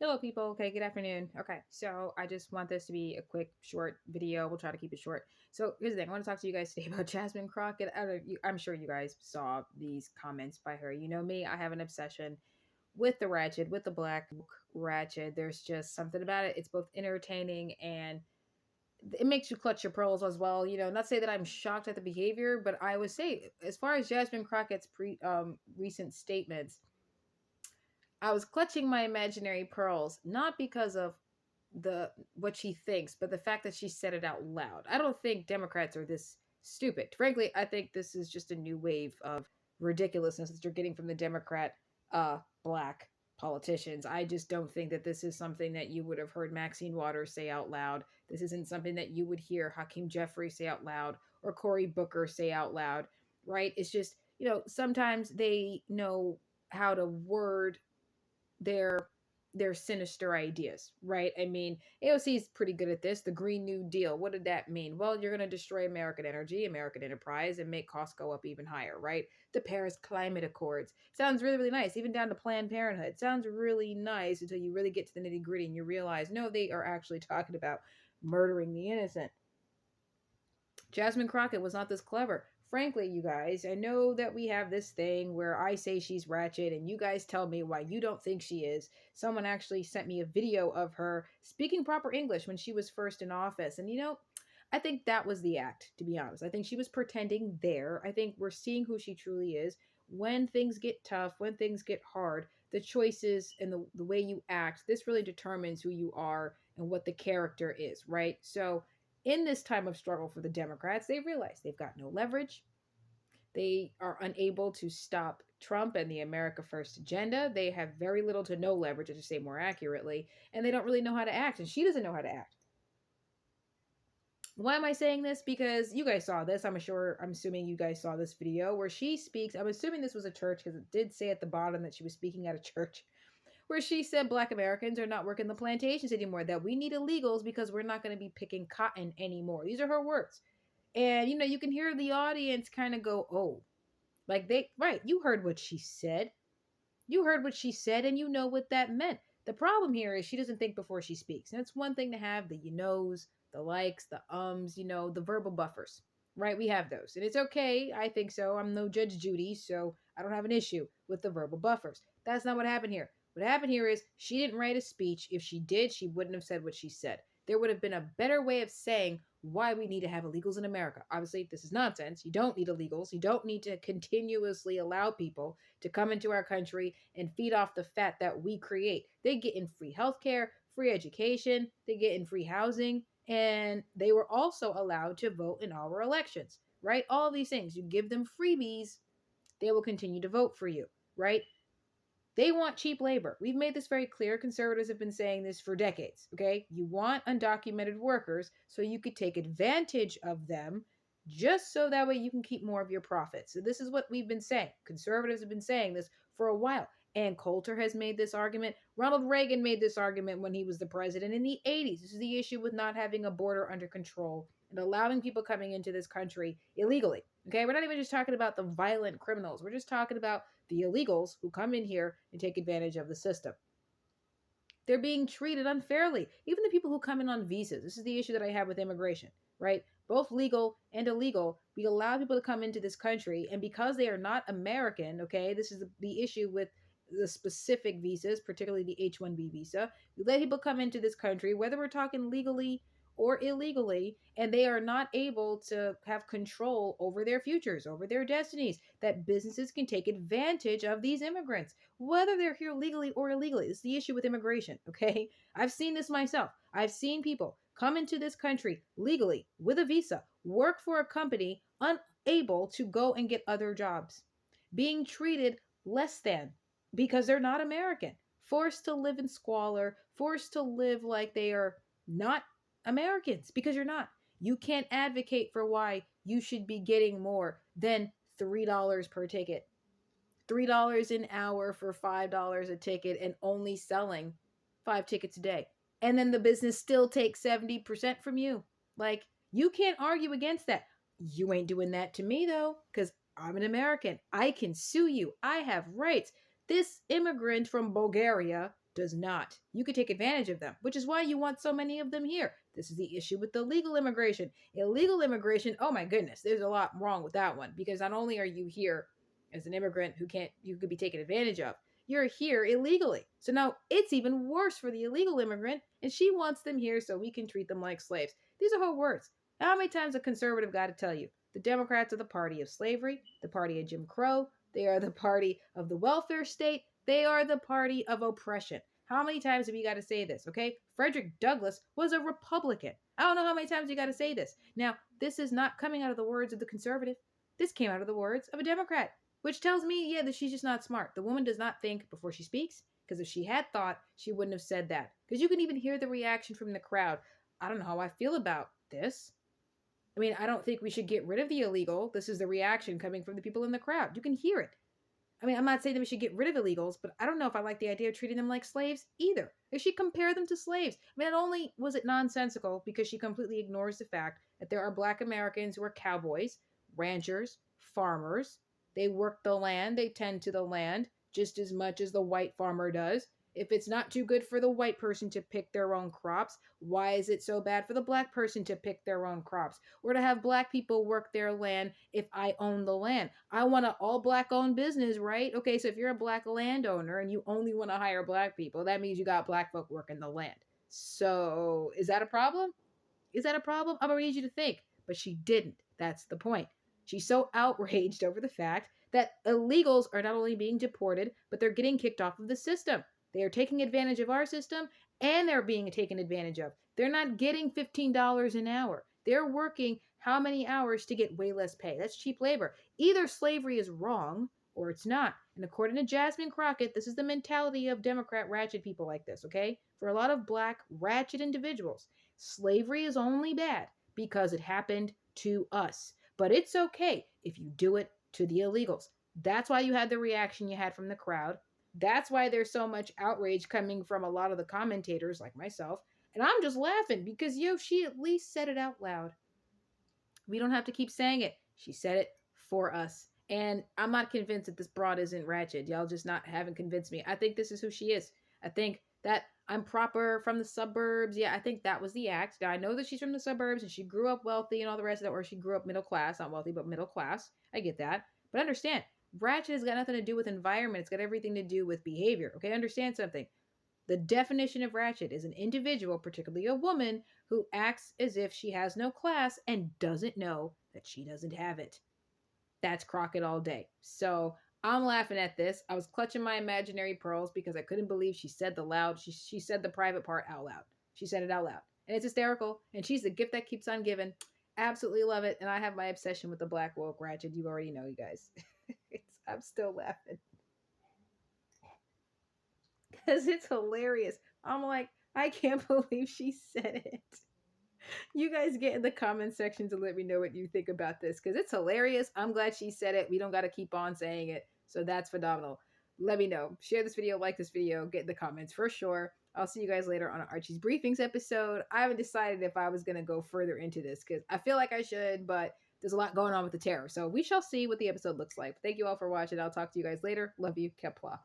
Hello, people. Okay, good afternoon. Okay, so I just want this to be a quick, short video. We'll try to keep it short. So here's the thing: I want to talk to you guys today about Jasmine Crockett. I'm sure you guys saw these comments by her. You know me; I have an obsession with the ratchet, with the black ratchet. There's just something about it. It's both entertaining and it makes you clutch your pearls as well. Not say that I'm shocked at the behavior, but I would say, as far as Jasmine Crockett's recent statements, I was clutching my imaginary pearls, not because of the what she thinks, but the fact that she said it out loud. I don't think Democrats are this stupid. Frankly, I think this is just a new wave of ridiculousness that you're getting from the Democrat black politicians. I just don't think that this is something that you would have heard Maxine Waters say out loud. This isn't something that you would hear Hakeem Jeffrey say out loud or Cory Booker say out loud, right? It's just, sometimes they know how to word their sinister ideas, right? I mean, AOC is pretty good at this. The Green New Deal. What did that mean? Well, you're going to destroy American energy, American enterprise, and make costs go up even higher, right? The Paris Climate Accords. Sounds really, really nice, even down to Planned Parenthood. Sounds really nice until you really get to the nitty gritty and you realize, no, they are actually talking about murdering the innocent. Jasmine Crockett was not this clever. Frankly, you guys, I know that we have this thing where I say she's ratchet and you guys tell me why you don't think she is. Someone actually sent me a video of her speaking proper English when she was first in office. And I think that was the act, to be honest. I think she was pretending there. I think we're seeing who she truly is. When things get tough, when things get hard, the choices and the way you act, this really determines who you are and what the character is, right? So, in this time of struggle for the Democrats, they realize they've got no leverage. They are unable to stop Trump and the America First agenda. They have very little to no leverage, to say more accurately, and they don't really know how to act. And she doesn't know how to act. Why am I saying this? Because you guys saw this. I'm assuming you guys saw this video where she speaks. I'm assuming this was a church because it did say at the bottom that she was speaking at a church where she said Black Americans are not working the plantations anymore, that we need illegals because we're not going to be picking cotton anymore. These are her words. And you can hear the audience kind of go, "Oh, like right, you heard what she said. You heard what she said and you know what that meant." The problem here is she doesn't think before she speaks. And it's one thing to have the knows, the likes, the the verbal buffers. Right? We have those. And it's okay. I think so. I'm no Judge Judy, so I don't have an issue with the verbal buffers. That's not what happened here. What happened here is she didn't write a speech. If she did, she wouldn't have said what she said. There would have been a better way of saying why we need to have illegals in America. Obviously, this is nonsense. You don't need illegals. You don't need to continuously allow people to come into our country and feed off the fat that we create. They get in free healthcare, free education, they get in free housing, and they were also allowed to vote in our elections, right? All these things. You give them freebies, they will continue to vote for you, right? They want cheap labor. We've made this very clear. Conservatives have been saying this for decades, okay? You want undocumented workers so you could take advantage of them just so that way you can keep more of your profits. So this is what we've been saying. Conservatives have been saying this for a while. Ann Coulter has made this argument. Ronald Reagan made this argument when he was the president in the 80s. This is the issue with not having a border under control and allowing people coming into this country illegally. Okay, we're not even just talking about the violent criminals. We're just talking about the illegals who come in here and take advantage of the system. They're being treated unfairly. Even the people who come in on visas. This is the issue that I have with immigration, right? Both legal and illegal. We allow people to come into this country, and because they are not American, okay, this is the issue with the specific visas, particularly the H-1B visa. We let people come into this country, whether we're talking legally or illegally, and they are not able to have control over their futures, over their destinies, that businesses can take advantage of these immigrants, whether they're here legally or illegally. It's the issue with immigration, okay? I've seen this myself. I've seen people come into this country legally with a visa, work for a company, unable to go and get other jobs, being treated less than because they're not American, forced to live in squalor, forced to live like they are not Americans, because you're not. You can't advocate for why you should be getting more than $3 per ticket. $3 an hour for $5 a ticket and only selling 5 tickets a day. And then the business still takes 70% from you. Like, you can't argue against that. You ain't doing that to me, though, because I'm an American. I can sue you. I have rights. This immigrant from Bulgaria does not. You could take advantage of them, which is why you want so many of them here. This is the issue with illegal immigration. Illegal immigration, oh my goodness, there's a lot wrong with that one because not only are you here as an immigrant you could be taken advantage of, you're here illegally. So now it's even worse for the illegal immigrant, and she wants them here so we can treat them like slaves. These are her words. How many times a conservative got to tell you? The Democrats are the party of slavery, the party of Jim Crow, they are the party of the welfare state, they are the party of oppression. How many times have you got to say this, okay? Frederick Douglass was a Republican. I don't know how many times you got to say this. Now, this is not coming out of the words of the conservative. This came out of the words of a Democrat, which tells me, yeah, that she's just not smart. The woman does not think before she speaks, because if she had thought, she wouldn't have said that. Because you can even hear the reaction from the crowd. I don't know how I feel about this. I mean, I don't think we should get rid of the illegal. This is the reaction coming from the people in the crowd. You can hear it. I mean, I'm not saying that we should get rid of illegals, but I don't know if I like the idea of treating them like slaves either. If she compare them to slaves, I mean, not only was it nonsensical because she completely ignores the fact that there are Black Americans who are cowboys, ranchers, farmers. They work the land, they tend to the land just as much as the white farmer does. If it's not too good for the white person to pick their own crops, why is it so bad for the Black person to pick their own crops? Or to have Black people work their land if I own the land? I want an all Black owned business, right? Okay, so if you're a Black landowner and you only want to hire Black people, that means you got Black folk working the land. So is that a problem? Is that a problem? I'm gonna need you to think. But she didn't. That's the point. She's so outraged over the fact that illegals are not only being deported, but they're getting kicked off of the system. They are taking advantage of our system and they're being taken advantage of. They're not getting $15 an hour. They're working how many hours to get way less pay? That's cheap labor. Either slavery is wrong or it's not. And according to Jasmine Crockett, this is the mentality of Democrat ratchet people like this, okay? For a lot of Black ratchet individuals, slavery is only bad because it happened to us. But it's okay if you do it to the illegals. That's why you had the reaction you had from the crowd. That's why there's so much outrage coming from a lot of the commentators like myself. And I'm just laughing because, she at least said it out loud. We don't have to keep saying it. She said it for us. And I'm not convinced that this broad isn't ratchet. Y'all just haven't convinced me. I think this is who she is. I think that I'm proper from the suburbs. Yeah, I think that was the act. Now, I know that she's from the suburbs and she grew up wealthy and all the rest of that, or she grew up middle class, not wealthy, but middle class. I get that. But understand, ratchet has got nothing to do with environment. It's got everything to do with behavior. Okay, understand something. The definition of ratchet is an individual, particularly a woman, who acts as if she has no class and doesn't know that she doesn't have it. That's Crockett all day. So I'm laughing at this. I was clutching my imaginary pearls because I couldn't believe she said the loud. She said the private part out loud. She said it out loud. And it's hysterical. And she's the gift that keeps on giving. Absolutely love it. And I have my obsession with the Black woke ratchet. You already know, you guys. I'm still laughing. Because it's hilarious. I'm like, I can't believe she said it. You guys get in the comment section to let me know what you think about this because it's hilarious. I'm glad she said it. We don't got to keep on saying it. So that's phenomenal. Let me know. Share this video, like this video, get in the comments for sure. I'll see you guys later on Archie's Briefings episode. I haven't decided if I was going to go further into this because I feel like I should, but there's a lot going on with the terror. So we shall see what the episode looks like. Thank you all for watching. I'll talk to you guys later. Love you. Kepla.